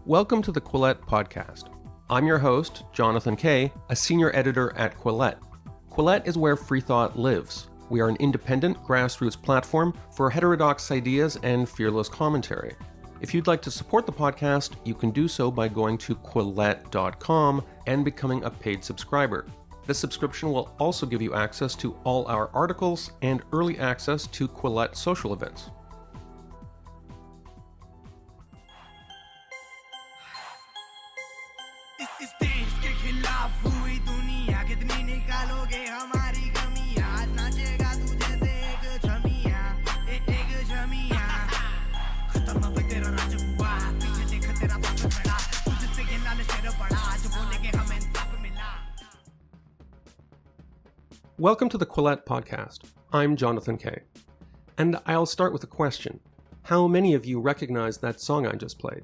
Welcome to the Quillette podcast. I'm your host, Jonathan Kay, a senior editor at Quillette. Quillette is where free thought lives. We are an independent grassroots platform for heterodox ideas and fearless commentary. If you'd like to support the podcast, you can do so by going to quillette.com and becoming a paid subscriber. This subscription will also give you access to all our articles and early access to Quillette social events. Welcome to the Quillette podcast. I'm Jonathan Kay. And I'll start with a question. How many of you recognize that song I just played?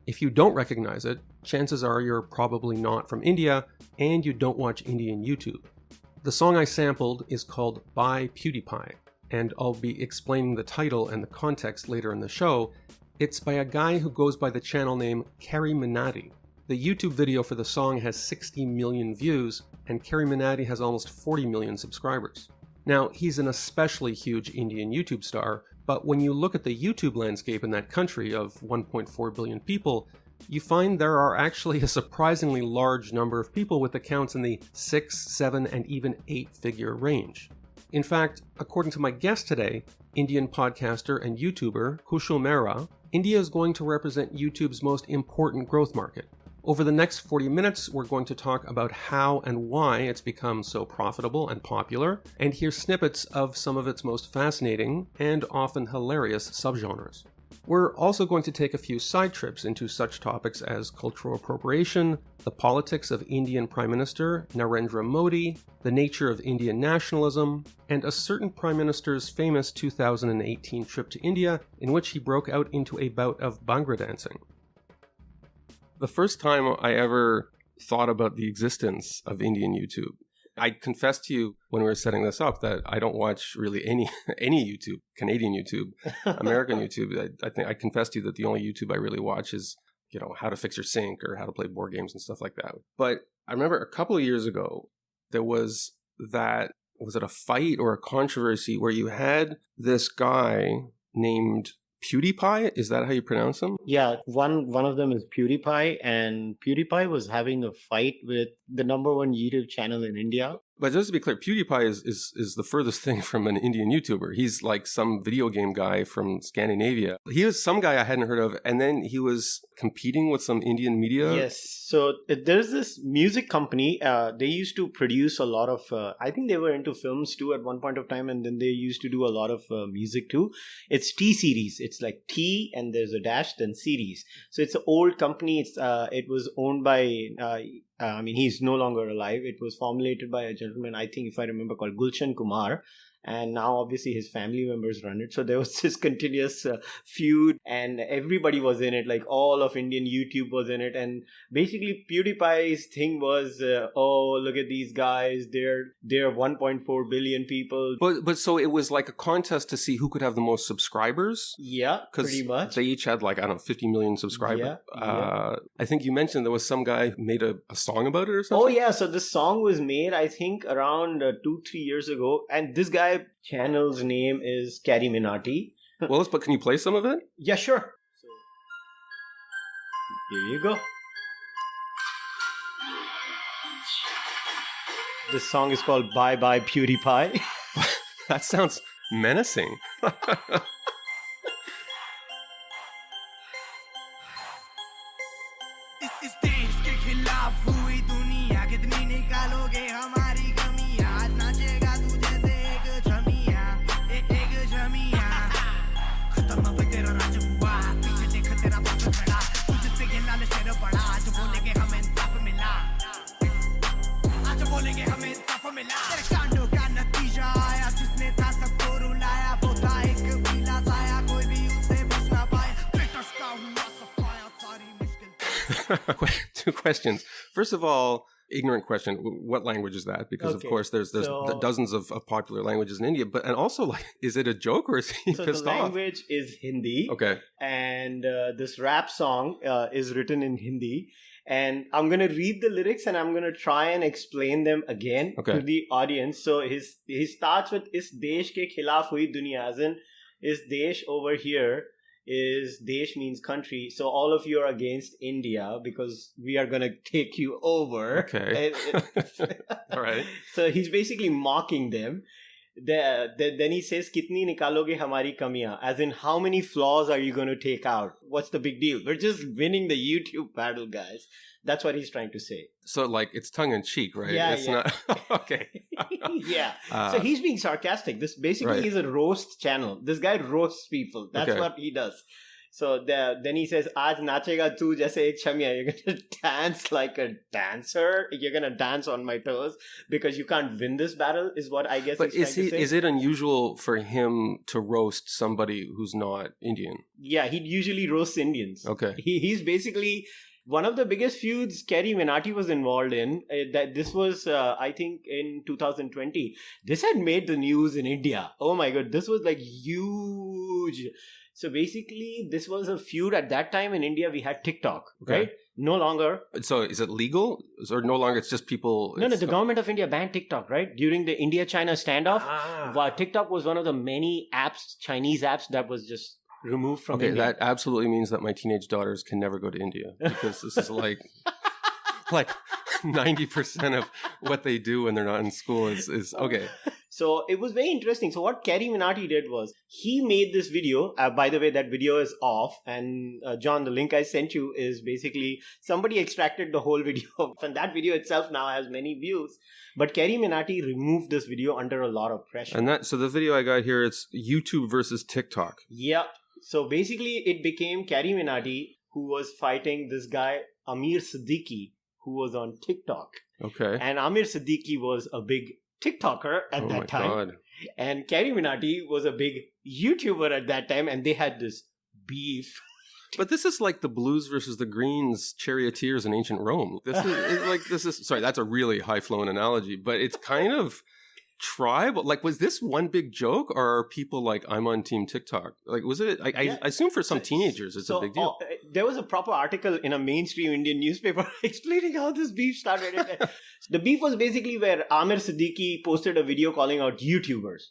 If you don't recognize it, chances are you're probably not from India and you don't watch Indian YouTube. The song I sampled is called By PewDiePie, and I'll be explaining the title and the context later in the show. It's by a guy who goes by the channel name Carrie Minati. The YouTube video for the song has 60 million views, and Carrie Minati has almost 40 million subscribers. Now, he's an especially huge Indian YouTube star, but when you look at the YouTube landscape in that country of 1.4 billion people, you find there are actually a surprisingly large number of people with accounts in the 6, 7, and even 8-figure range. In fact, according to my guest today, Indian podcaster and YouTuber Kushal Mehra, India is going to represent YouTube's most important growth market. Over the next 40 minutes, we're going to talk about how and why it's become so profitable and popular, and hear snippets of some of its most fascinating and often hilarious subgenres. We're also going to take a few side trips into such topics as cultural appropriation, the politics of Indian Prime Minister Narendra Modi, the nature of Indian nationalism, and a certain Prime Minister's famous 2018 trip to India in which he broke out into a bout of Bhangra dancing. The first time I ever thought about the existence of Indian YouTube, I confessed to you when we were setting this up that I don't watch really any YouTube, Canadian YouTube, American YouTube. I confessed to you that the only YouTube I really watch is, how to fix your sink or how to play board games and stuff like that. But I remember a couple of years ago, there was it a fight or a controversy where you had this guy named PewDiePie? Is that how you pronounce him? Yeah, one of them is PewDiePie, and PewDiePie was having a fight with the number one YouTube channel in India. But just to be clear, PewDiePie is the furthest thing from an Indian YouTuber. He's like some video game guy from Scandinavia. He was some guy I hadn't heard of, and then he was competing with some Indian media. Yes, so there's this music company. They used to produce a lot of, I think they were into films too at one point of time, and then they used to do a lot of music too. It's T-Series. It's like T and there's a dash, then series. So it's an old company. It was owned by... he's no longer alive. It was formulated by a gentleman, I think, if I remember, called Gulshan Kumar. And now, obviously, his family members run it. So there was this continuous feud, and everybody was in it. Like, all of Indian YouTube was in it. And basically, PewDiePie's thing was, look at these guys. They're 1.4 billion people. But so it was like a contest to see who could have the most subscribers? Yeah, pretty much. They each had 50 million subscribers. Yeah. I think you mentioned there was some guy who made a song about it or something? Oh, yeah. So this song was made, I think, around 2-3 years ago. And this guy... channel's name is Carrie Minati. Well, but can you play some of it? Yeah, sure. So, here you go. This song is called Bye Bye PewDiePie. That sounds menacing. Two questions. First of all, ignorant question. What language is that? Because, of course, there's dozens of popular languages in India. And also, like, is it a joke or is he pissed off? The language is Hindi. Okay. And this rap song is written in Hindi. And I'm going to read the lyrics and I'm going to try and explain them again to the audience. So he starts with, Is desh ke khilaf hui duniya, as in, is desh over here, is desh means country. So all of you are against India because we are going to take you over. Okay. All right. So he's basically mocking them. Then he says, Kitni nikaloge hamari kamiyan? As in, how many flaws are you going to take out? What's the big deal? We're just winning the YouTube battle, guys. That's what he's trying to say. So, like, it's tongue-in-cheek, right? Yeah, it's not... Okay. Yeah. So he's being sarcastic. This basically is a roast channel. This guy roasts people. That's what he does. So then he says, Aaj nachega tu jaise ek chamiya. You're going to dance like a dancer. You're going to dance on my toes because you can't win this battle is what I guess he's trying to say. Is it unusual for him to roast somebody who's not Indian? Yeah, he usually roasts Indians. Okay. He's basically... One of the biggest feuds Kerry Minati was involved in, that this was, I think, in 2020. This had made the news in India. Oh my God, this was like huge. So basically, this was a feud at that time in India. We had TikTok, right? No longer. So is it legal? Or no longer it's just people... No, the government of India banned TikTok, right? During the India-China standoff, TikTok was one of the many apps, Chinese apps, that was just... removed from India. That absolutely means that my teenage daughters can never go to India because this is like 90% of what they do when they're not in school is okay. So it was very interesting. So what Kerry Minati did was he made this video. By the way, that video is off. And John, the link I sent you is basically somebody extracted the whole video. And that video itself now has many views. But Kerry Minati removed this video under a lot of pressure. And so the video I got here, it's YouTube versus TikTok. Yeah. So basically it became Kerry Minati who was fighting this guy, Amir Siddiqui, who was on TikTok. Okay. And Amir Siddiqui was a big TikToker at that time. God. And Kerry Minati was a big YouTuber at that time. And they had this beef. But this is like the Blues versus the Greens charioteers in ancient Rome. This is sorry, that's a really high-flown analogy, but it's kind of tribal. Like, was this one big joke, or are people like, I'm on Team TikTok? Like, was it? I assume for some teenagers, it's a big deal. There was a proper article in a mainstream Indian newspaper explaining how this beef started. The beef was basically where Amir Siddiqui posted a video calling out YouTubers.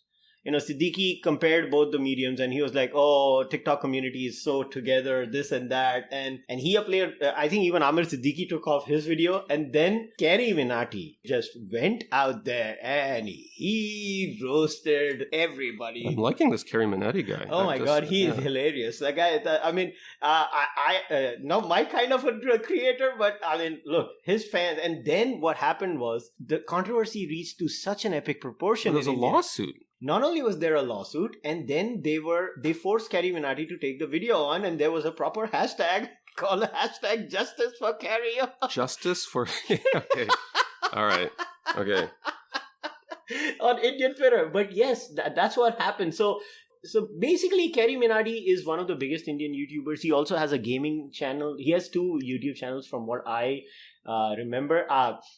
You know, Siddiqui compared both the mediums and he was like, oh, TikTok community is so together, this and that. And he uploaded, I think even Amir Siddiqui took off his video. And then Kerry Minati just went out there and he roasted everybody. I'm liking this Kerry Minati guy. Oh my God, he is hilarious. That guy, I mean, not my kind of a creator, but I mean, look, his fans. And then what happened was the controversy reached to such an epic proportion. There was a lawsuit. Not only was there a lawsuit, and then they forced Kerry Minati to take the video on, and there was a proper hashtag called Justice for Kerry. Justice for... Okay. All right. Okay. On Indian Twitter. But yes, that's what happened. So basically, Kerry Minati is one of the biggest Indian YouTubers. He also has a gaming channel. He has 2 YouTube channels from what I remember.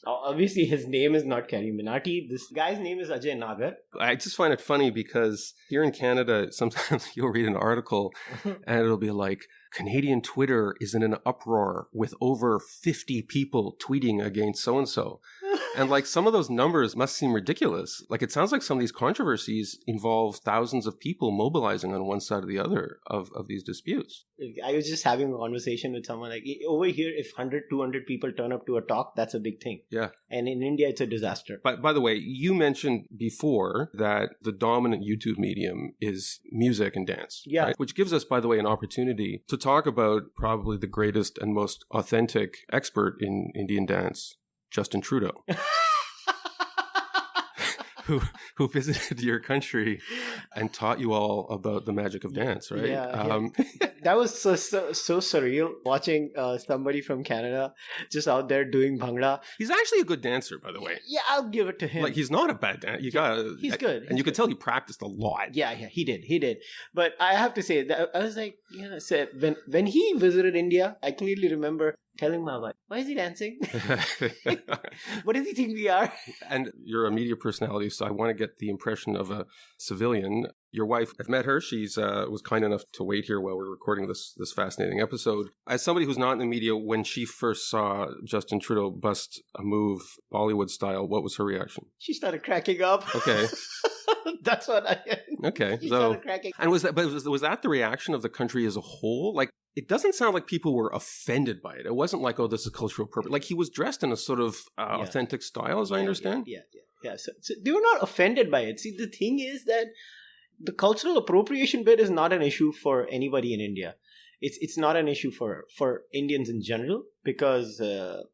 Obviously, his name is not Kerry Minati. This guy's name is Ajay Nagar. I just find it funny because here in Canada, sometimes you'll read an article and it'll be like, Canadian Twitter is in an uproar with over 50 people tweeting against so-and-so. And like some of those numbers must seem ridiculous. Like it sounds like some of these controversies involve thousands of people mobilizing on one side or the other of these disputes. I was just having a conversation with someone like, over here, if 100, 200 people turn up to a talk, that's a big thing. Yeah. And in India, it's a disaster. But by the way, you mentioned before that the dominant YouTube medium is music and dance. Yeah. Right? Which gives us, by the way, an opportunity to talk about probably the greatest and most authentic expert in Indian dance, Justin Trudeau. Who visited your country and taught you all about the magic of dance, right? Yeah. That was so surreal watching somebody from Canada just out there doing bhangra. He's actually a good dancer, by the way. Yeah, I'll give it to him. Like, he's not a bad dancer. He's good. And you could tell he practiced a lot. Yeah, he did. But I have to say, that I was like, so when he visited India, I clearly remember telling my wife, why is he dancing? What does he think we are? And you're a media personality, so I want to get the impression of a civilian. Your wife, I've met her. She's was kind enough to wait here while we're recording this fascinating episode. As somebody who's not in the media, when she first saw Justin Trudeau bust a move Bollywood style, what was her reaction? She started cracking up. Okay. That's what I... Okay. She started cracking. And was that the reaction of the country as a whole? Like, it doesn't sound like people were offended by it. It wasn't like, oh, this is cultural appropriation. Like, he was dressed in a sort of authentic style, as I understand. Yeah. So they were not offended by it. See, the thing is that the cultural appropriation bit is not an issue for anybody in India. It's not an issue for Indians in general, because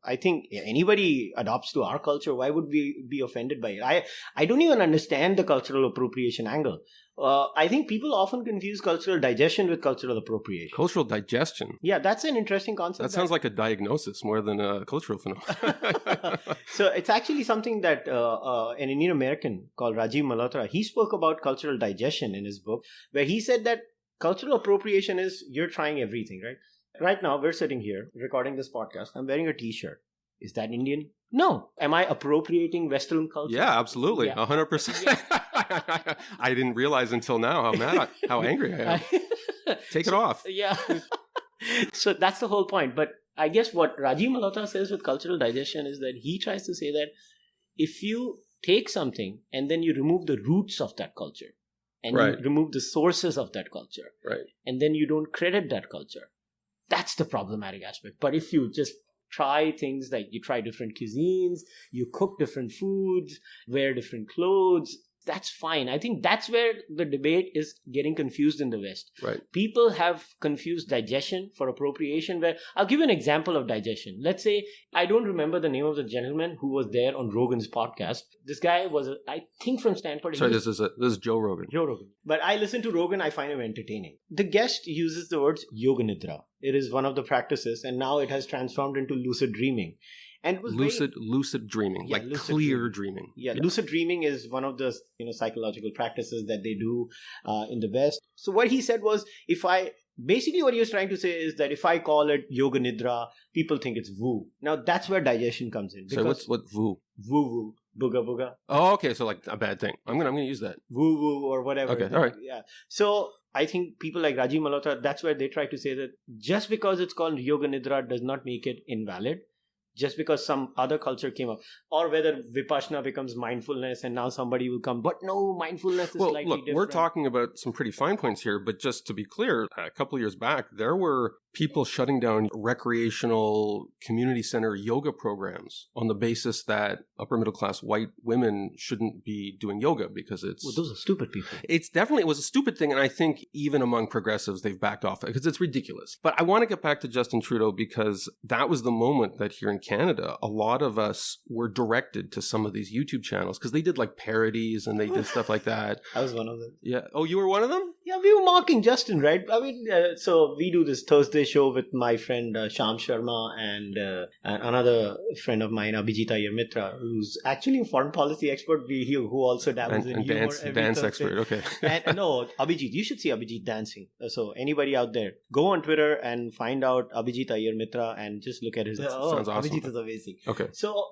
I think anybody adopts to our culture, why would we be offended by it? I don't even understand the cultural appropriation angle. I think people often confuse cultural digestion with cultural appropriation. Cultural digestion? Yeah, that's an interesting concept. That sounds like a diagnosis more than a cultural phenomenon. So it's actually something that an Indian American called Rajiv Malhotra, he spoke about cultural digestion in his book, where he said that cultural appropriation is you're trying everything, right? Right now, we're sitting here recording this podcast. I'm wearing a t-shirt. Is that Indian? No. Am I appropriating Western culture? Yeah, absolutely. 100%. Yeah. I didn't realize until now how angry I am. Take it off. Yeah. So that's the whole point. But I guess what Rajiv Malhotra says with cultural digestion is that he tries to say that if you take something and then you remove the roots of that culture, and you remove the sources of that culture, and then you don't credit that culture, that's the problematic aspect. But if you just try things like you try different cuisines, you cook different foods, wear different clothes, that's fine. I think that's where the debate is getting confused in the West. Right. People have confused digestion for appropriation. Where I'll give you an example of digestion. Let's say, I don't remember the name of the gentleman who was there on Rogan's podcast. This guy was, I think, from Stanford. Sorry, this is Joe Rogan. Joe Rogan. But I listen to Rogan, I find him entertaining. The guest uses the words yoga nidra. It is one of the practices, and now it has transformed into lucid dreaming. And it was lucid dreaming, like clear dreaming. Yeah, lucid dreaming is one of the psychological practices that they do in the West. So what he said was, basically what he was trying to say is that if I call it yoga nidra, people think it's woo. Now that's where digestion comes in. So what woo? Woo, booga booga. Oh, okay. So like a bad thing. I'm gonna use that. Woo woo or whatever. Okay, all right. Yeah. So I think people like Rajiv Malhotra, that's where they try to say that just because it's called yoga nidra does not make it invalid. Just because some other culture came up, or whether Vipassana becomes mindfulness and now somebody will come, but no, mindfulness is slightly different. We're talking about some pretty fine points here, but just to be clear, a couple of years back, there were people shutting down recreational community center yoga programs on the basis that upper middle class white women shouldn't be doing yoga because it's... Well, those are stupid people. It was a stupid thing, and I think even among progressives, they've backed off because it's ridiculous. But I want to get back to Justin Trudeau because that was the moment that here in Canada, a lot of us were directed to some of these YouTube channels because they did like parodies and they did stuff like that. I was one of them. Yeah. Oh, you were one of them? Yeah, we were mocking Justin, right? I mean, so we do this Thursday show with my friend Sham Sharma and another friend of mine, Abhijit Iyer Mitra, who's actually a foreign policy expert who also dabbles in humor. Dance expert, okay. And no, Abhijit, you should see Abhijit dancing. So anybody out there, go on Twitter and find out Abhijit Iyer Mitra and just look at his... sounds awesome. Abhijit is amazing. Okay. So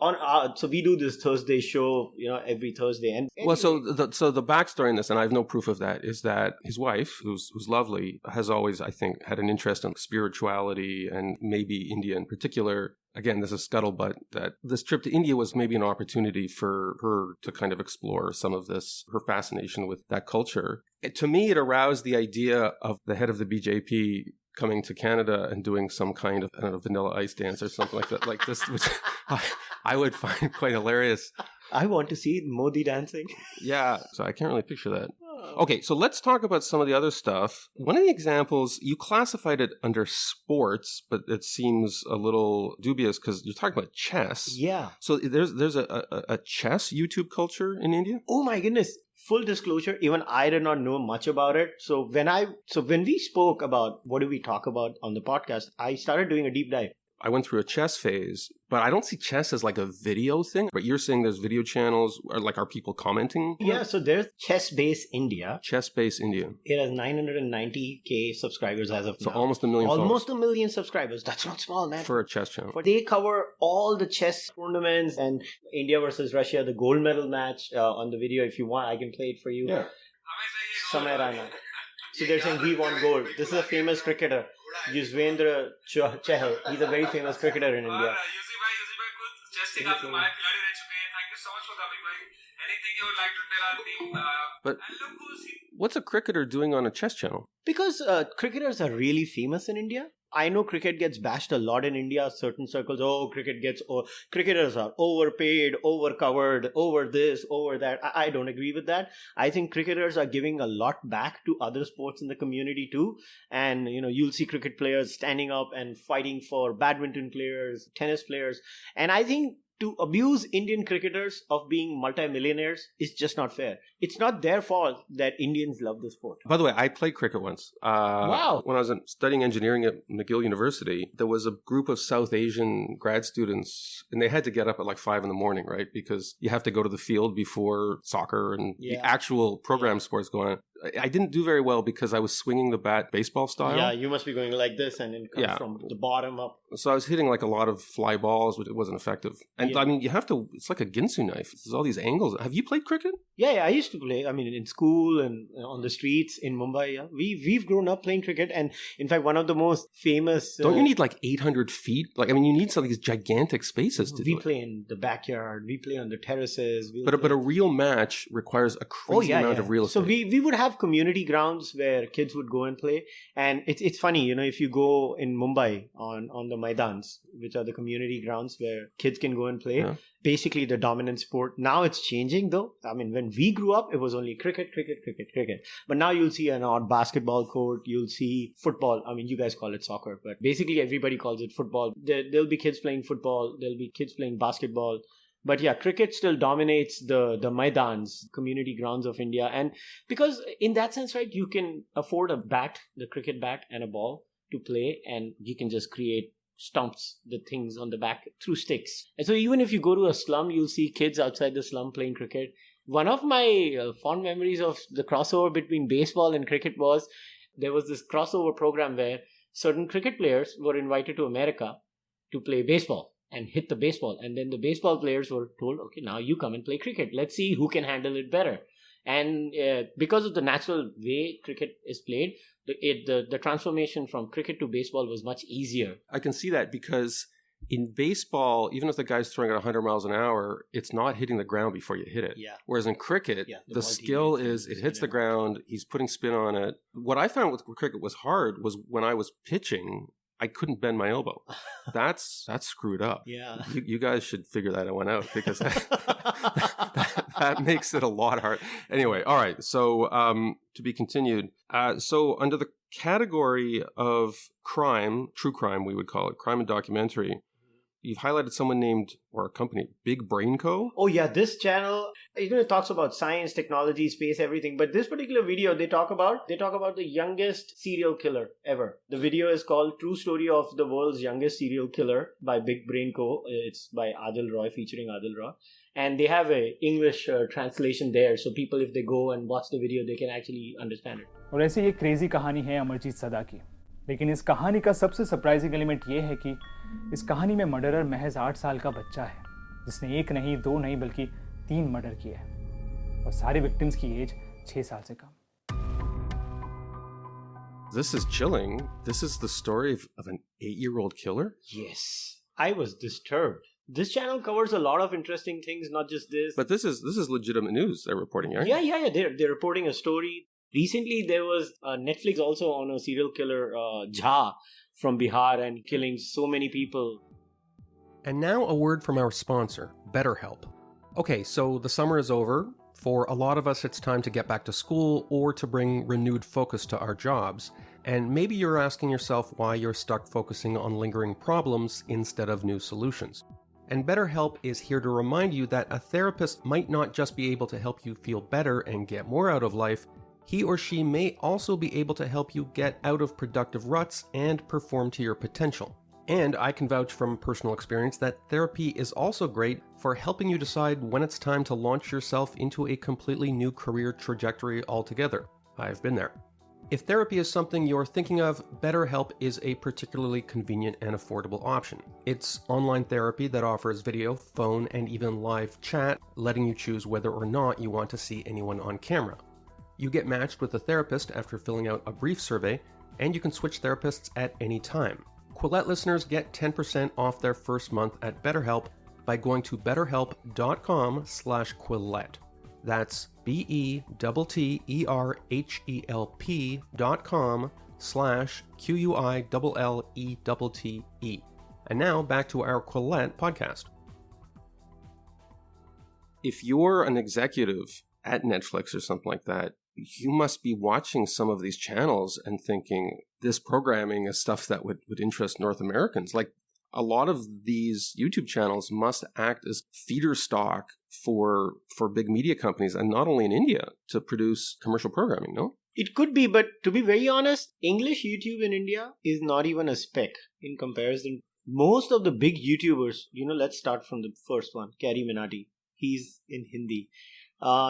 so we do this Thursday show, every Thursday. And well, so the backstory in this, and I have no proof of that, is that his wife, who's lovely, has always, I think, had an interest in spirituality and maybe India in particular. Again, there's a scuttlebutt that this trip to India was maybe an opportunity for her to kind of explore some of this, her fascination with that culture. To me, it aroused the idea of the head of the BJP coming to Canada and doing some kind of, I don't know, Vanilla Ice dance or something like that. Like this, which I would find quite hilarious. I want to see Modi dancing. Yeah, so I can't really picture that. Okay, so let's talk about some of the other stuff. One of the examples, you classified it under sports, but it seems a little dubious because you're talking about chess. Yeah. So there's a chess YouTube culture in India? Oh my goodness. Full disclosure, even I did not know much about it. So when we spoke about what do we talk about on the podcast, I started doing a deep dive. I went through a chess phase, but I don't see chess as like a video thing. But you're saying there's video channels, or like, are people commenting? Yeah, so there's Chess Base India. Chess Base India. It has 990K subscribers as of now. So almost a million Almost followers. a million subscribers. That's not small, man. For a chess channel. They cover all the chess tournaments and India versus Russia, the gold medal match on the video. If you want, I can play it for you. Yeah. Samay Rana. So they're saying we won gold. This is a famous cricketer, Yuzvendra Chahal. He's a very famous cricketer in India. But what's a cricketer doing on a chess channel? Because cricketers are really famous in India. I know cricket gets bashed a lot in India, certain circles. Oh, cricketers are overpaid, overcovered, over this, over that. I don't agree with that. I think cricketers are giving a lot back to other sports in the community too. And, you'll see cricket players standing up and fighting for badminton players, tennis players. And I think to abuse Indian cricketers of being multimillionaires is just not fair. It's not their fault that Indians love the sport. By the way, I played cricket once. Wow. When I was studying engineering at McGill University, there was a group of South Asian grad students, and they had to get up at like 5 a.m, right? Because you have to go to the field before soccer and the actual program sports going on. I didn't do very well because I was swinging the bat baseball style. Yeah, you must be going like this and it comes from the bottom up. So I was hitting like a lot of fly balls, but it wasn't effective. And I mean, you have to, it's like a Ginsu knife. There's all these angles. Have you played cricket? Yeah, I used to play. I mean, in school and on the streets in Mumbai. Yeah. We've grown up playing cricket. And in fact, one of the most famous... Don't you need like 800 feet? Like, I mean, you need some of these gigantic spaces to do it. We play in the backyard. We play on the terraces. But a real match requires a crazy amount of real estate. So we would have community grounds where kids would go and play. And it's funny, if you go in Mumbai on the Maidans, which are the community grounds where kids can go and play, basically the dominant sport. Now it's changing though. I mean, when we grew up, it was only cricket. But now you'll see an odd basketball court. You'll see football. I mean, you guys call it soccer, but basically everybody calls it football. There'll be kids playing football. There'll be kids playing basketball. But yeah, cricket still dominates the Maidans, community grounds of India. And because in that sense, right, you can afford a bat, the cricket bat and a ball to play, and you can just create stumps, the things on the back through sticks. And so even if you go to a slum, you'll see kids outside the slum playing cricket. One of my fond memories of the crossover between baseball and cricket was there was this crossover program where certain cricket players were invited to America to play baseball and hit the baseball. And then the baseball players were told, okay, now you come and play cricket. Let's see who can handle it better. And because of the natural way cricket is played, the transformation from cricket to baseball was much easier. I can see that because in baseball, even if the guy's throwing at 100 miles an hour, it's not hitting the ground before you hit it. Yeah. Whereas in cricket, the skill is it hits the ground, he's putting spin on it. What I found with cricket was hard was when I was pitching, I couldn't bend my elbow. That's screwed up. Yeah. You guys should figure that one out because that makes it a lot hard. Anyway, all right. So to be continued. So under the category of crime, true crime, we would call it, crime and documentary, you've highlighted someone named, or a company, Big Brain Co. Oh yeah, this channel, it talks about science, technology, space, everything. But this particular video, they talk about the youngest serial killer ever. The video is called True Story of the World's Youngest Serial Killer by Big Brain Co. It's by Adil Roy, featuring Adil Roy. And they have a English translation there. So people, if they go and watch the video, they can actually understand it. और ऐसी ये crazy कहानी है अमरजीत सदा की. लेकिन इस कहानी का सबसे सरप्राइजिंग एलिमेंट ये है कि इस कहानी में मर्डरर महज 8 साल का बच्चा है, जिसने 1 नहीं 2 नहीं बल्कि 3 मर्डर किए हैं और सारे विक्टिम्स की एज 6 साल से कम. This is chilling. This is the story of an 8-year-old killer? Yes. I was disturbed. This channel covers a lot of interesting things, not just this. But this is legitimate news they're reporting, right? Yeah. They're reporting a story. Recently, there was Netflix also on a serial killer, Jha, from Bihar, and killing so many people. And now a word from our sponsor, BetterHelp. Okay, so the summer is over. For a lot of us, it's time to get back to school or to bring renewed focus to our jobs. And maybe you're asking yourself why you're stuck focusing on lingering problems instead of new solutions. And BetterHelp is here to remind you that a therapist might not just be able to help you feel better and get more out of life. He or she may also be able to help you get out of productive ruts and perform to your potential. And I can vouch from personal experience that therapy is also great for helping you decide when it's time to launch yourself into a completely new career trajectory altogether. I've been there. If therapy is something you're thinking of, BetterHelp is a particularly convenient and affordable option. It's online therapy that offers video, phone, and even live chat, letting you choose whether or not you want to see anyone on camera. You get matched with a therapist after filling out a brief survey, and you can switch therapists at any time. Quillette listeners get 10% off their first month at BetterHelp by going to betterhelp.com/Quillette. That's BetterHelp.com/QUILLETTE. And now back to our Quillette podcast. If you're an executive at Netflix or something like that, you must be watching some of these channels and thinking, this programming is stuff that would interest North Americans. Like, a lot of these YouTube channels must act as feeder stock for big media companies, and not only in India, to produce commercial programming, no? It could be, but to be very honest, English YouTube in India is not even a speck in comparison. Most of the big YouTubers, let's start from the first one, Carrie Minati. He's in Hindi.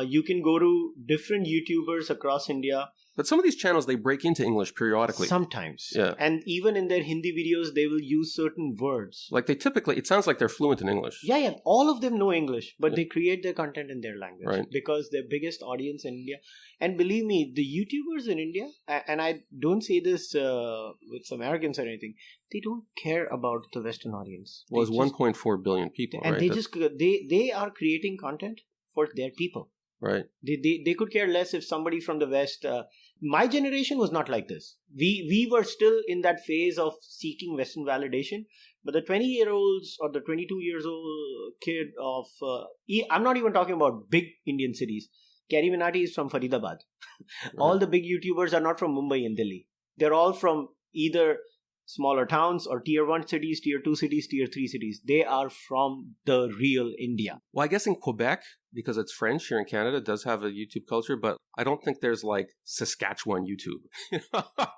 You can go to different YouTubers across India. But some of these channels, they break into English periodically. Sometimes. Yeah. And even in their Hindi videos, they will use certain words. Like it sounds like they're fluent in English. Yeah. All of them know English, but they create their content in their language. Right. Because their biggest audience in India. And believe me, the YouTubers in India, and I don't say this with Americans or anything, they don't care about the Western audience. Well, it's 1.4 billion people, and right? they are creating content for their people. Right. They could care less if somebody from the West... my generation was not like this. We were still in that phase of seeking Western validation. But the 20-year-olds or the 22-year-old kid of... I'm not even talking about big Indian cities. Carrie Minati is from Faridabad. Right. All the big YouTubers are not from Mumbai and Delhi. They're all from either smaller towns or tier 1 cities, tier 2 cities, tier 3 cities. They are from the real India. Well, I guess in Quebec, because it's French here in Canada, it does have a YouTube culture, but I don't think there's like Saskatchewan YouTube.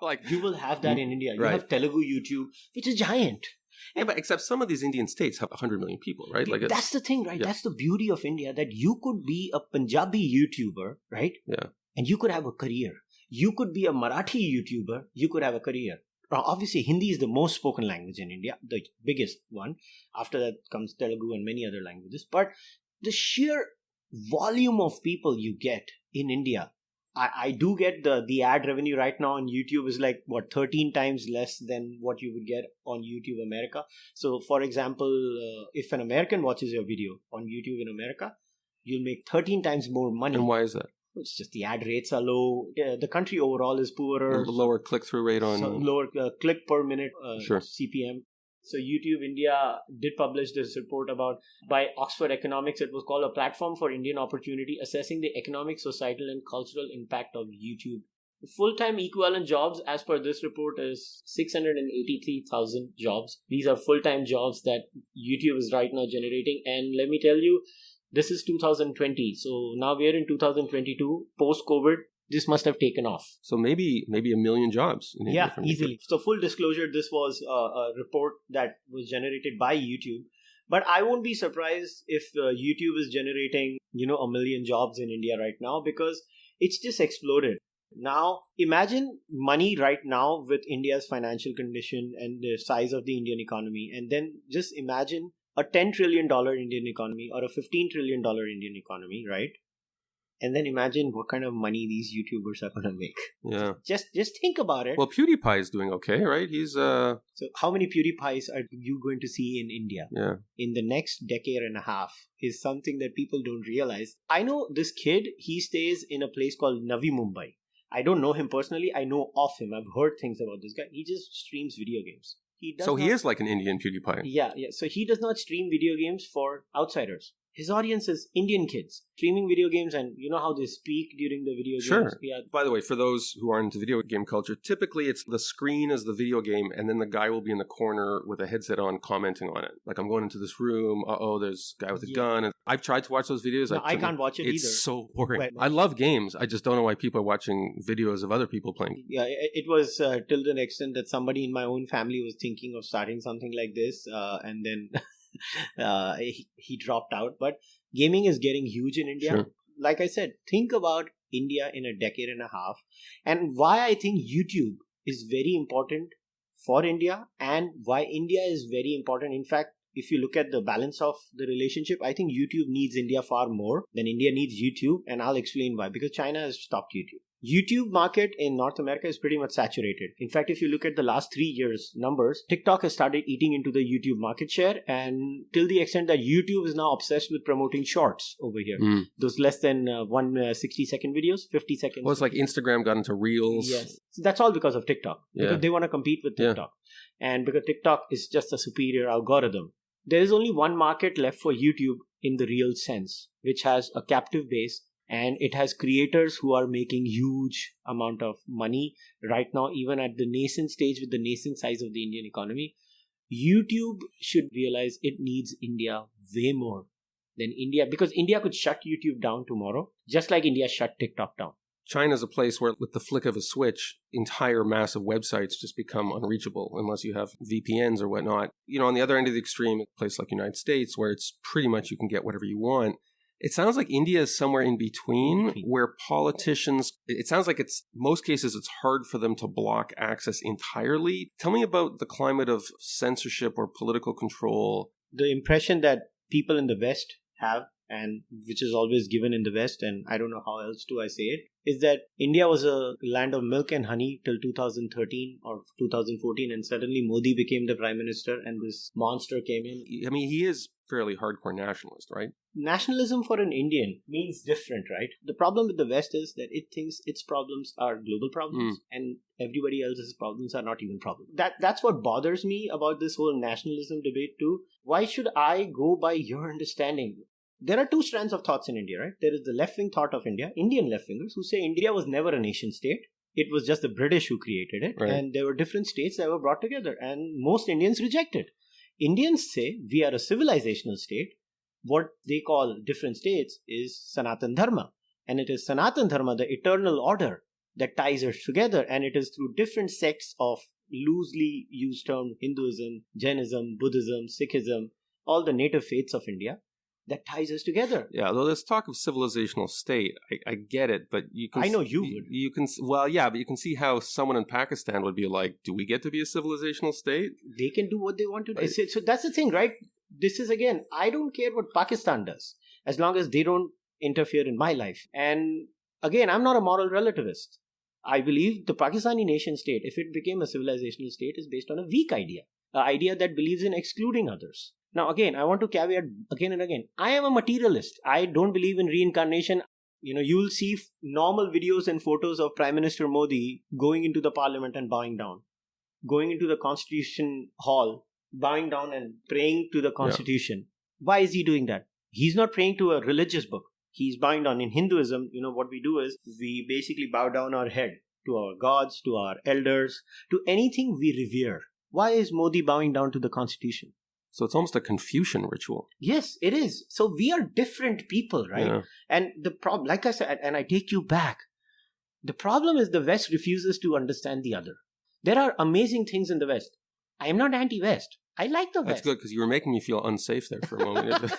Like you will have that in India. You have Telugu YouTube, which is giant. Yeah, but except some of these Indian states have 100 million people, right? Like that's the thing, right? Yeah. That's the beauty of India, that you could be a Punjabi YouTuber, right? Yeah. And you could have a career. You could be a Marathi YouTuber. You could have a career. Obviously, Hindi is the most spoken language in India, the biggest one. After that comes Telugu and many other languages. But the sheer volume of people you get in India, I do get the ad revenue right now on YouTube is like, 13 times less than what you would get on YouTube America. So, for example, if an American watches your video on YouTube in America, you'll make 13 times more money. And why is that? It's just the ad rates are low. The country overall is poorer. Lower click-through rate on... lower click per minute sure. CPM. So YouTube India did publish this report by Oxford Economics. It was called A Platform for Indian Opportunity, Assessing the Economic, Societal and Cultural Impact of YouTube. The full-time equivalent jobs, as per this report, is 683,000 jobs. These are full-time jobs that YouTube is right now generating. And let me tell you, this is 2020. So now we are in 2022, post-COVID. This must have taken off. So maybe 1 million jobs. In India easily. So full disclosure, this was a report that was generated by YouTube. But I won't be surprised if YouTube is generating, 1 million jobs in India right now, because it's just exploded. Now, imagine money right now with India's financial condition and the size of the Indian economy. And then just imagine a $10 trillion Indian economy or a $15 trillion Indian economy, right? And then imagine what kind of money these YouTubers are going to make. Yeah. Just think about it. Well, PewDiePie is doing okay, right? He's So how many PewDiePies are you going to see in India? Yeah. In the next decade and a half is something that people don't realize. I know this kid, he stays in a place called Navi Mumbai. I don't know him personally. I know of him. I've heard things about this guy. He just streams video games. He is like an Indian PewDiePie. Yeah. So he does not stream video games for outsiders. His audience is Indian kids streaming video games, and you know how they speak during the video games? Sure. Yeah. By the way, for those who aren't into video game culture, typically it's the screen as the video game, and then the guy will be in the corner with a headset on commenting on it. Like, I'm going into this room, there's a guy with a gun. And I've tried to watch those videos. No, I can't watch it either. It's so boring. Right. I love games. I just don't know why people are watching videos of other people playing. Yeah, it was till the extent that somebody in my own family was thinking of starting something like this, and then he dropped out. But gaming is getting huge in India. Sure. Like I said, think about India in a decade and a half, and why I think YouTube is very important for India, and why India is very important. In fact, if you look at the balance of the relationship, I think YouTube needs India far more than India needs YouTube, and I'll explain why. Because China has stopped YouTube. YouTube market in North America is pretty much saturated. In fact, if you look at the last 3 years numbers, TikTok has started eating into the YouTube market share, and till the extent that YouTube is now obsessed with promoting shorts over here. Those less than 60-second videos, 50 seconds. Well, it's like Instagram got into Reels. Yes. So that's all because of TikTok. Yeah. Because they want to compete with TikTok. And because TikTok is just a superior algorithm. There is only one market left for YouTube in the real sense, which has a captive base. And it has creators who are making huge amount of money right now, even at the nascent stage with the nascent size of the Indian economy. YouTube should realize it needs India way more than India, because India could shut YouTube down tomorrow, just like India shut TikTok down. China's a place where, with the flick of a switch, entire massive websites just become unreachable unless you have VPNs or whatnot. On the other end of the extreme, a place like United States, where it's pretty much you can get whatever you want. It sounds like India is somewhere in between, where politicians, it sounds like most cases it's hard for them to block access entirely. Tell me about the climate of censorship or political control. The impression that people in the West have, and which is always given in the West, and I don't know how else do I say it, is that India was a land of milk and honey till 2013 or 2014, and suddenly Modi became the prime minister and this monster came in. I mean, he is fairly hardcore nationalist, right? Nationalism for an Indian means different, right? The problem with the West is that it thinks its problems are global problems and everybody else's problems are not even problems. That's what bothers me about this whole nationalism debate too. Why should I go by your understanding? There are two strands of thoughts in India, right? There is the left-wing thought of India, Indian left-wingers, who say India was never a nation state. It was just the British who created it. Right. And there were different states that were brought together. And most Indians reject it. Indians say we are a civilizational state. What they call different states is Sanatan Dharma. And it is Sanatan Dharma, the eternal order, that ties us together. And it is through different sects of loosely used terms, Hinduism, Jainism, Buddhism, Sikhism, all the native faiths of India, that ties us together. Yeah, although there's talk of civilizational state, I get it, but you can... I know you would. You can, well, yeah, but you can see how someone in Pakistan would be like, do we get to be a civilizational state? They can do what they want to do. So that's the thing, right? This is, again, I don't care what Pakistan does, as long as they don't interfere in my life. And again, I'm not a moral relativist. I believe the Pakistani nation state, if it became a civilizational state, is based on a weak idea. An idea that believes in excluding others. Now, again, I want to caveat again and again. I am a materialist. I don't believe in reincarnation. You'll see normal videos and photos of Prime Minister Modi going into the parliament and bowing down. Going into the Constitution Hall, bowing down and praying to the Constitution. Yeah. Why is he doing that? He's not praying to a religious book. He's bowing down. In Hinduism, what we do is we basically bow down our head to our gods, to our elders, to anything we revere. Why is Modi bowing down to the Constitution? So it's almost a Confucian ritual. Yes, it is. So we are different people, right? Yeah. And the problem, like I said, and I take you back, the problem is the West refuses to understand the other. There are amazing things in the West. I am not anti-West. I like the West. That's good, because you were making me feel unsafe there for a moment.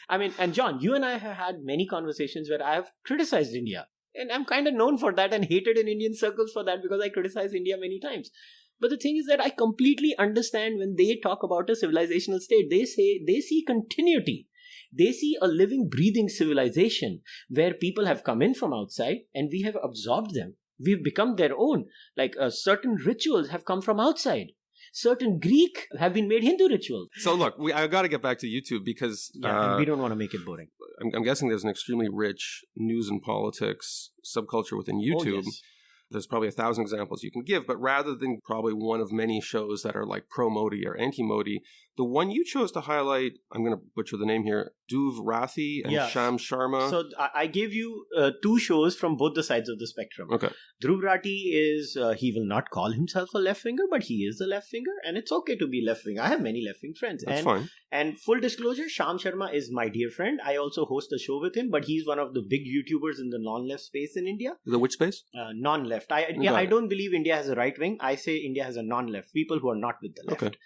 I mean, and John, you and I have had many conversations where I have criticized India. And I'm kind of known for that and hated in Indian circles for that, because I criticize India many times. But the thing is that I completely understand when they talk about a civilizational state. They say they see continuity. They see a living, breathing civilization where people have come in from outside and we have absorbed them. We've become their own. Like certain rituals have come from outside. Certain Greek have been made Hindu rituals. So look, I got to get back to YouTube because... and we don't want to make it boring. I'm guessing there's an extremely rich news and politics subculture within YouTube. Oh, yes. There's probably 1,000 examples you can give, but rather than probably one of many shows that are like pro-Modi or anti-Modi, the one you chose to highlight, I'm going to butcher the name here, Dhruv Rathi and Yeah. Sham Sharma. So I gave you two shows from both the sides of the spectrum. Okay. Dhruv Rathi is, he will not call himself a left winger, but he is a left winger, and it's okay to be left wing. I have many left wing friends. That's fine. And full disclosure, Sham Sharma is my dear friend. I also host a show with him, but he's one of the big YouTubers in the non-left space in India. The which space? Non-left. I don't believe India has a right wing. I say India has a non-left. People who are not with the left. Okay.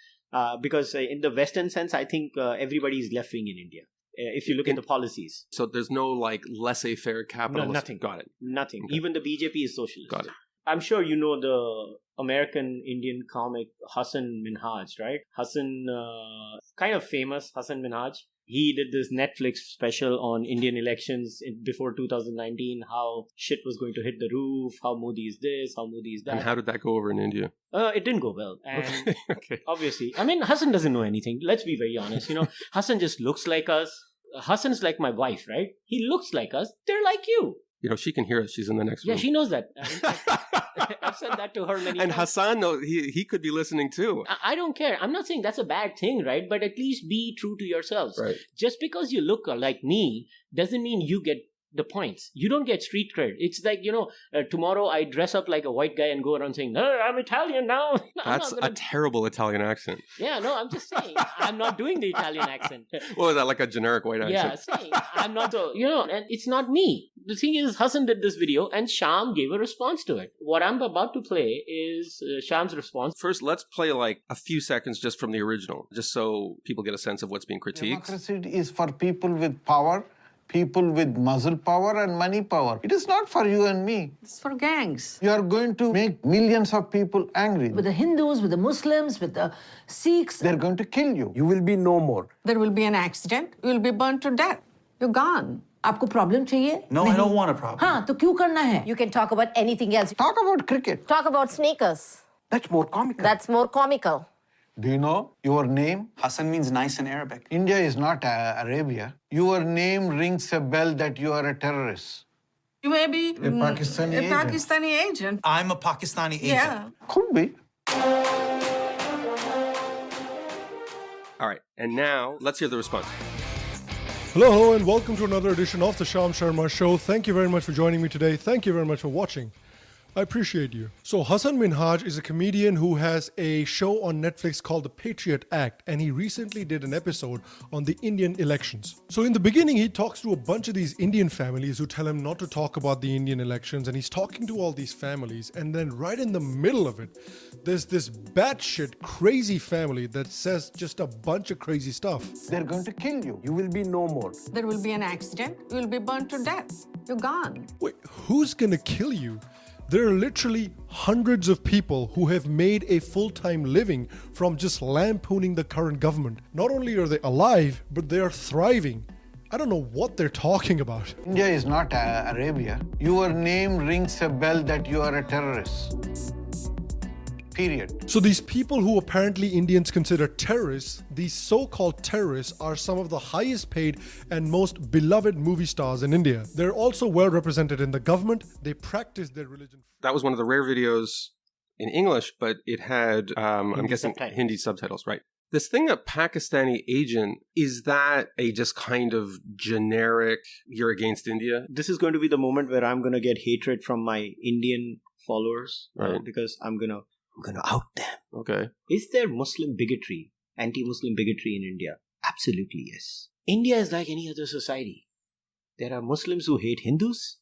Because in the Western sense, I think everybody is left wing in India. If you look at the policies. So there's no like laissez-faire capitalist? No, nothing. Got it. Nothing. Okay. Even the BJP is socialist. Got it. I'm sure you know the American Indian comic Hasan Minhaj, right? Hasan, kind of famous, Hasan Minhaj. He did this Netflix special on Indian elections before 2019, how shit was going to hit the roof, how Modi is this, how Modi is that. And how did that go over in India? It didn't go well. And Okay. obviously, I mean, Hasan doesn't know anything. Let's be very honest. Hasan just looks like us. Hasan's like my wife, right? He looks like us. They're like you. She can hear us. She's in the next room. Yeah, she knows that. I've said that to her many times. And Hassan, he could be listening too. I don't care. I'm not saying that's a bad thing, right? But at least be true to yourselves. Right. Just because you look like me doesn't mean you get the points. You don't get street cred. It's like, tomorrow I dress up like a white guy and go around saying, "No, I'm Italian now." That's a terrible Italian accent. Yeah, no, I'm just saying. I'm not doing the Italian accent. Well, is that like a generic white accent? Yeah, saying I'm not, and it's not me. The thing is, Hasan did this video and Sham gave a response to it. What I'm about to play is Sham's response. First, let's play like a few seconds just from the original, just so people get a sense of what's being critiqued. Democracy is for people with power, people with muscle power and money power. It is not for you and me. It's for gangs. You are going to make millions of people angry. With the Hindus, with the Muslims, with the Sikhs. They're going to kill you. You will be no more. There will be an accident. You will be burnt to death. You're gone. आपको problem चाहिए? No, I don't want a problem. हाँ, तो क्यों करना है? You can talk about anything else. Talk about cricket. Talk about sneakers. That's more comical. That's more comical. Do you know your name? Hassan means nice in Arabic. India is not Arabia. Your name rings a bell that you are a terrorist. You may be A Pakistani agent. Pakistani agent. I'm a Pakistani agent. Yeah. Could be. All right, and now let's hear the response. Hello, and welcome to another edition of the Sham Sharma Show. Thank you very much for joining me today. Thank you very much for watching. I appreciate you. So Hasan Minhaj is a comedian who has a show on Netflix called The Patriot Act, and he recently did an episode on the Indian elections. So in the beginning, he talks to a bunch of these Indian families who tell him not to talk about the Indian elections, and he's talking to all these families, and then right in the middle of it, there's this batshit crazy family that says just a bunch of crazy stuff. They're going to kill you. You will be no more. There will be an accident. You will be burnt to death. You're gone. Wait, who's gonna kill you? There are literally hundreds of people who have made a full-time living from just lampooning the current government. Not only are they alive, but they are thriving. I don't know what they're talking about. India is not Arabia. Your name rings a bell that you are a terrorist. Period. So these people who apparently Indians consider terrorists, these so-called terrorists, are some of the highest paid and most beloved movie stars in India. They're also well represented in the government. They practice their religion. That was one of the rare videos in English, but it had, I'm guessing, subtitles. Hindi subtitles, right? This thing of Pakistani agent, is that a just kind of generic, you're against India? This is going to be the moment where I'm going to get hatred from my Indian followers, Right. because I'm going to out them. Okay. Is there Muslim bigotry, anti-Muslim bigotry in India? Absolutely yes. India is like any other society. There are Muslims who hate Hindus,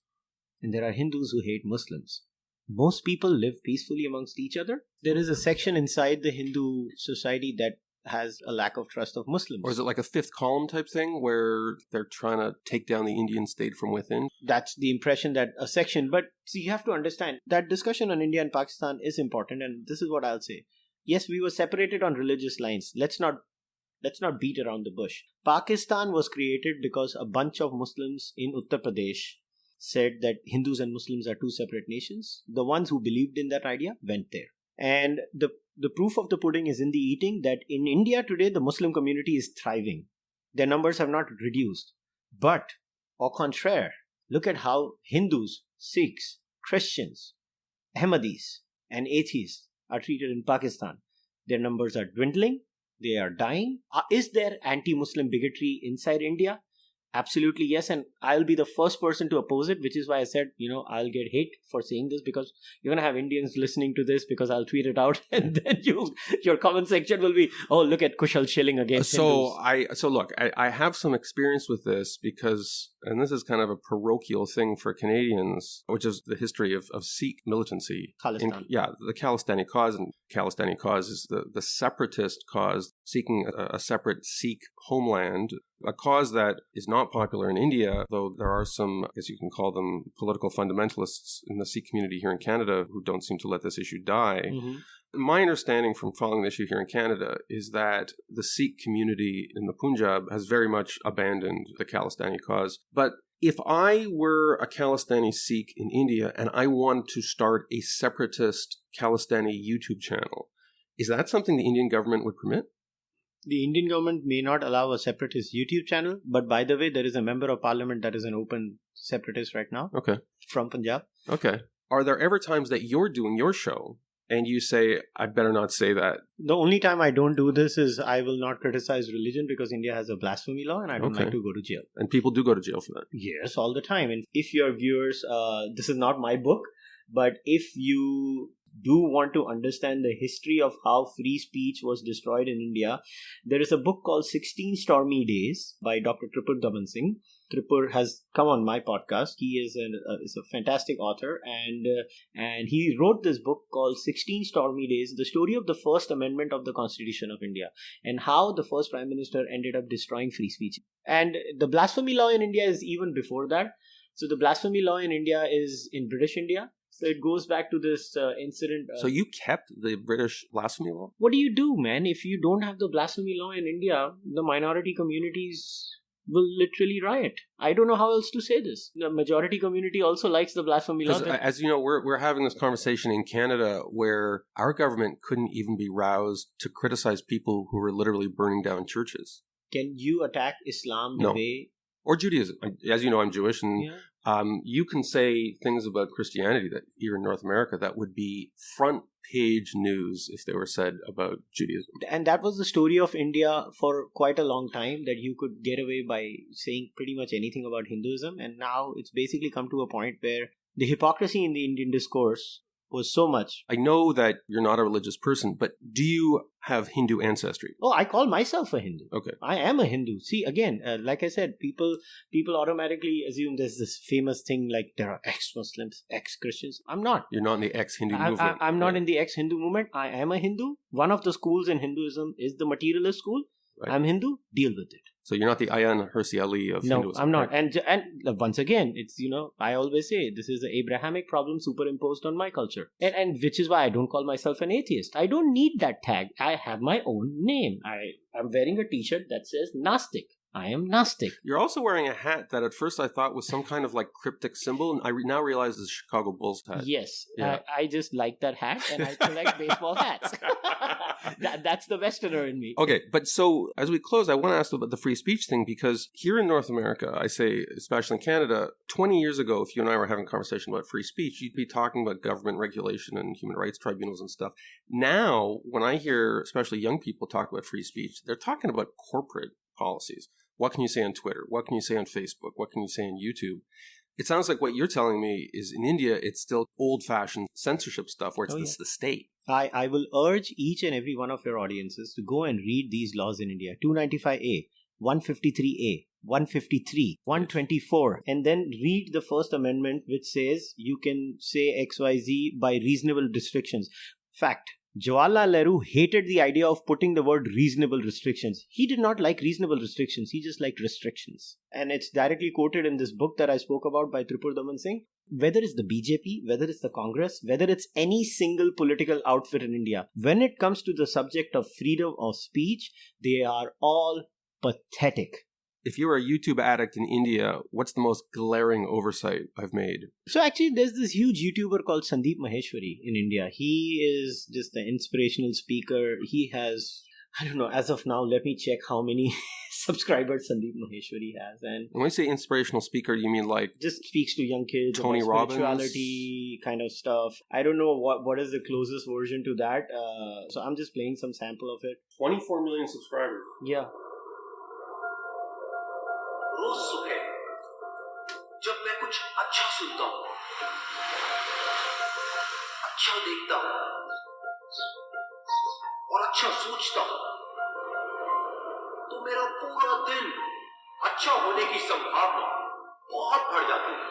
and there are Hindus who hate Muslims. Most people live peacefully amongst each other. There is a section inside the Hindu society that has a lack of trust of Muslims. Or is it like a fifth column type thing where they're trying to take down the Indian state from within? That's the impression that a section, but see, you have to understand that discussion on India and Pakistan is important, and this is what I'll say. Yes, we were separated on religious lines. Let's not beat around the bush. Pakistan was created because a bunch of Muslims in Uttar Pradesh said that Hindus and Muslims are two separate nations. The ones who believed in that idea went there. And the proof of the pudding is in the eating, that in India today, the Muslim community is thriving. Their numbers have not reduced. But, au contraire, look at how Hindus, Sikhs, Christians, Ahmadis, and atheists are treated in Pakistan. Their numbers are dwindling. They are dying. Is there anti-Muslim bigotry inside India? Absolutely, yes. And I'll be the first person to oppose it, which is why I said, I'll get hate for saying this, because you're going to have Indians listening to this because I'll tweet it out and then your comment section will be, oh, look at Kushal shilling against Hindus. So look, I have some experience with this because, and this is kind of a parochial thing for Canadians, which is the history of Sikh militancy. Khalistan. The Khalistani cause. And Khalistani cause is the separatist cause, seeking a separate Sikh homeland. A cause that is not popular in India, though there are some, I guess you can call them political fundamentalists in the Sikh community here in Canada who don't seem to let this issue die. Mm-hmm. My understanding from following the issue here in Canada is that the Sikh community in the Punjab has very much abandoned the Khalistani cause. But if I were a Khalistani Sikh in India and I wanted to start a separatist Khalistani YouTube channel, is that something the Indian government would permit? The Indian government may not allow a separatist YouTube channel, but by the way, there is a member of parliament that is an open separatist right now. Okay. From Punjab. Okay. Are there ever times that you're doing your show and you say, I better not say that? The only time I don't do this is I will not criticize religion because India has a blasphemy law and I don't like to go to jail. And people do go to jail for that? Yes, all the time. And if your viewers, this is not my book, but if you do want to understand the history of how free speech was destroyed in India, there is a book called 16 Stormy Days by Dr. Tripur Daman Singh. Tripur has come on my podcast. He is a fantastic author, and he wrote this book called 16 Stormy Days, the story of the First Amendment of the Constitution of India, and how the first Prime Minister ended up destroying free speech. And the blasphemy law in India is even before that. So the blasphemy law in India is in British India. So it goes back to this incident. So you kept the British blasphemy law? What do you do, man? If you don't have the blasphemy law in India, the minority communities will literally riot. I don't know how else to say this. The majority community also likes the blasphemy law. As you know, we're having this conversation in Canada where our government couldn't even be roused to criticize people who were literally burning down churches. Can you attack Islam the way... Or Judaism. As you know, I'm Jewish, and you can say things about Christianity that here in North America that would be front page news if they were said about Judaism. And that was the story of India for quite a long time, that you could get away by saying pretty much anything about Hinduism. And now it's basically come to a point where the hypocrisy in the Indian discourse was so much. I know that you're not a religious person, but do you have Hindu ancestry? Oh, I call myself a Hindu. Okay. I am a Hindu. See, again, like I said, people automatically assume there's this famous thing like there are ex-Muslims, ex-Christians. I'm not. You're not in the ex-Hindu movement. I'm not in the ex-Hindu movement. I am a Hindu. One of the schools in Hinduism is the materialist school. Right. I'm Hindu. Deal with it. So you're not the Ayan Hirsi Ali of Hinduism? No, I'm not. Right? And once again, it's, I always say this is the Abrahamic problem superimposed on my culture. And which is why I don't call myself an atheist. I don't need that tag. I have my own name. I'm wearing a t-shirt that says Gnostic. I am Gnostic. You're also wearing a hat that at first I thought was some kind of like cryptic symbol, and I now realize it's a Chicago Bulls hat. Yes. Yeah. I just like that hat, and I collect baseball hats. That's the Westerner in me. Okay, but so as we close, I want to ask about the free speech thing, because here in North America, I say, especially in Canada, 20 years ago, if you and I were having a conversation about free speech, you'd be talking about government regulation and human rights tribunals and stuff. Now, when I hear especially young people talk about free speech, they're talking about corporate policies. What can you say on Twitter? What can you say on Facebook? What can you say on YouTube? It sounds like what you're telling me is in India, it's still old-fashioned censorship stuff where it's the state. I will urge each and every one of your audiences to go and read these laws in India. 295A, 153A, 153, 124, and then read the First Amendment, which says you can say XYZ by reasonable restrictions. Fact. Jawaharlal Nehru hated the idea of putting the word reasonable restrictions. He did not like reasonable restrictions. He just liked restrictions. And it's directly quoted in this book that I spoke about by Tripur Daman Singh. Whether it's the BJP, whether it's the Congress, whether it's any single political outfit in India, when it comes to the subject of freedom of speech, they are all pathetic. If you're a YouTube addict in India, what's the most glaring oversight I've made? So actually, there's this huge YouTuber called Sandeep Maheshwari in India. He is just an inspirational speaker. He has, I don't know, as of now, let me check how many subscribers Sandeep Maheshwari has. And when you say inspirational speaker, you mean like... just speaks to young kids Tony about Robbins? Spirituality kind of stuff. I don't know what is the closest version to that. So I'm just playing some sample of it. 24 million subscribers. Yeah. रोज सुबह जब मैं कुछ अच्छा सुनता हूँ, अच्छा देखता हूँ और अच्छा सोचता हूँ, तो मेरा पूरा दिन अच्छा होने की संभावना बहुत बढ़ जाती है.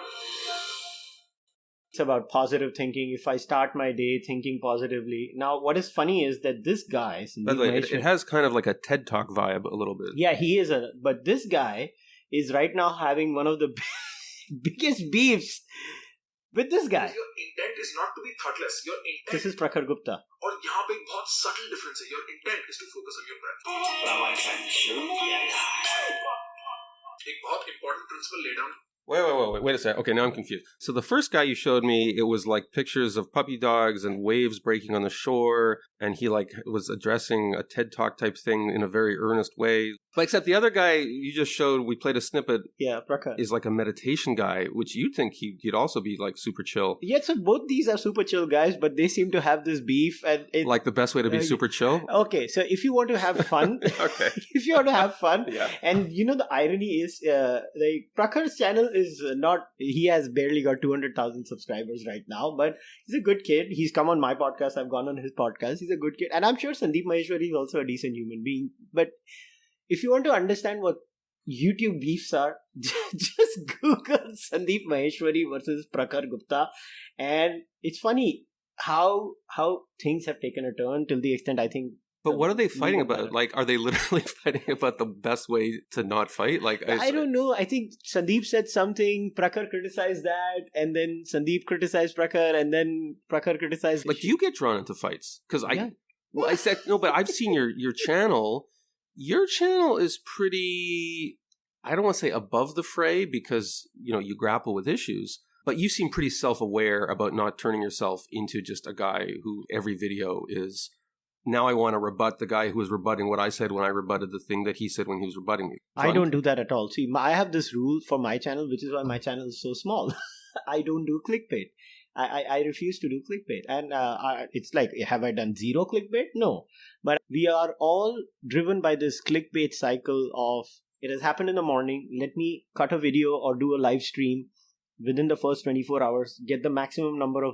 It's about positive thinking. If I start my day thinking positively. Now, what is funny is that this guy... By the way, it has kind of like a TED Talk vibe a little bit. Yeah, he is but this guy is right now having one of the biggest beefs with this guy. Your intent is not to be thoughtless. Your intent... This is Prakhar Gupta. और यहाँ पे एक बहुत subtle difference है. Your intent is to focus on your breath. एक बहुत important principle lay down. Wait a second. Okay, now I'm confused. So the first guy you showed me, it was like pictures of puppy dogs and waves breaking on the shore, and he like was addressing a TED Talk type thing in a very earnest way. But except the other guy you just showed, we played a snippet. Yeah, Prakhar is like a meditation guy, which you'd think he'd also be like super chill. Yeah, so both these are super chill guys, but they seem to have this beef, and like the best way to be super chill. Okay, so if you want to have fun, okay, if you want to have fun, yeah. And you know the irony is, like Prakhar's channel is not. He has barely got 200,000 subscribers right now, but he's a good kid. He's come on my podcast. I've gone on his podcast. He's a good kid, and I'm sure Sandeep Maheshwari is also a decent human being. But if you want to understand what YouTube beefs are, just Google Sandeep Maheshwari versus Prakhar Gupta, and it's funny how things have taken a turn till the extent I think. But what are they fighting about? Like, are they literally fighting about the best way to not fight? Like, I don't know. I think Sandeep said something, Prakhar criticized that, and then Sandeep criticized Prakhar, and then Prakhar criticized... Like, do you get drawn into fights? Because I said, no, but I've seen your channel. Your channel is pretty, I don't want to say above the fray because, you know, you grapple with issues, but you seem pretty self-aware about not turning yourself into just a guy who every video is... Now I want to rebut the guy who was rebutting what I said when I rebutted the thing that he said when he was rebutting me. So I don't do that at all. See, I have this rule for my channel, which is why my channel is so small. I don't do clickbait. I refuse to do clickbait. And it's like, have I done zero clickbait? No. But we are all driven by this clickbait cycle of, it has happened in the morning, let me cut a video or do a live stream within the first 24 hours, get the maximum number of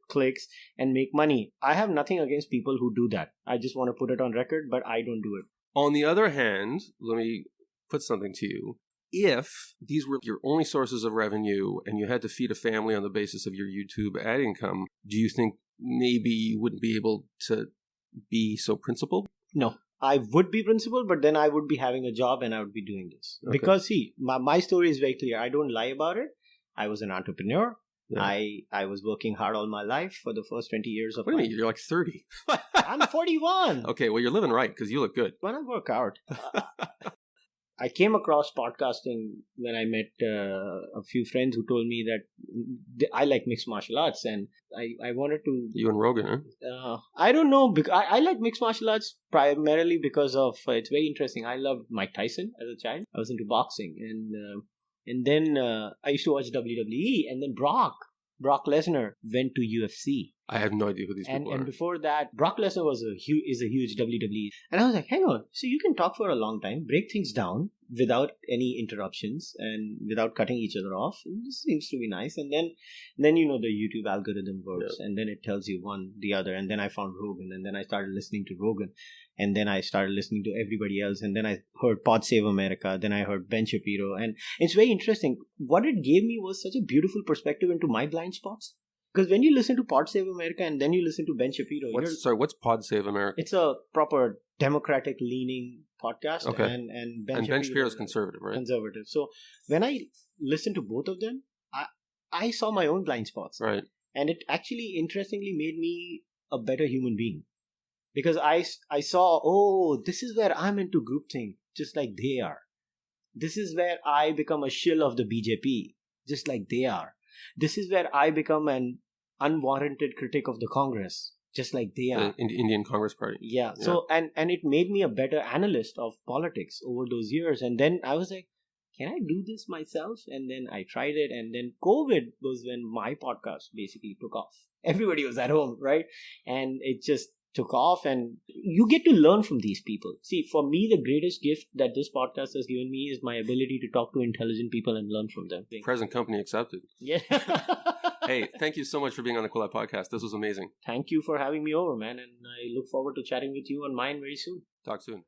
clicks and make money. I have nothing against people who do that. I just want to put it on record, but I don't do it. On the other hand, let me put something to you. If these were your only sources of revenue and you had to feed a family on the basis of your YouTube ad income, do you think maybe you wouldn't be able to be so principled? No. I would be principled, but then I would be having a job and I would be doing this. Okay. Because see, my story is very clear. I don't lie about it. I was an entrepreneur. Yeah. I was working hard all my life for the first 20 years of What do you mean? You're like 30. I'm 41. Okay, well, you're living right because you look good. When I work out. I came across podcasting when I met a few friends who told me that I like mixed martial arts and I wanted to... You and Rogan, huh? I don't know. I like mixed martial arts primarily because of... it's very interesting. I loved Mike Tyson as a child. I was into boxing and then I used to watch WWE, and then Brock Lesnar went to UFC. I have no idea who these people are. And before that, Brock Lesnar is a huge WWE. And I was like, hang on, so you can talk for a long time, break things down without any interruptions and without cutting each other off. This seems to be nice. And then you know the YouTube algorithm works, and then it tells you one, the other. And then I found Rogan, and then I started listening to Rogan. And then I started listening to everybody else. And then I heard Pod Save America. Then I heard Ben Shapiro. And it's very interesting. What it gave me was such a beautiful perspective into my blind spots. Because when you listen to Pod Save America and then you listen to Ben Shapiro... What's Pod Save America? It's a proper Democratic-leaning podcast. Okay. And Ben Shapiro is conservative, right? Conservative. So when I listened to both of them, I saw my own blind spots. Right. And it actually, interestingly, made me a better human being. Because I saw, this is where I'm into groupthink, just like they are. This is where I become a shill of the BJP, just like they are. This is where I become an unwarranted critic of the Congress, just like they are. The Indian Congress Party. Yeah. So, and it made me a better analyst of politics over those years. And then I was like, can I do this myself? And then I tried it. And then COVID was when my podcast basically took off. Everybody was at home, right? And it just took off, and you get to learn from these people. See, for me, the greatest gift that this podcast has given me is my ability to talk to intelligent people and learn from them. Present company accepted. Yeah. Hey, thank you so much for being on the Quillette podcast. This was amazing. Thank you for having me over, man, and I look forward to chatting with you on mine very soon. Talk soon.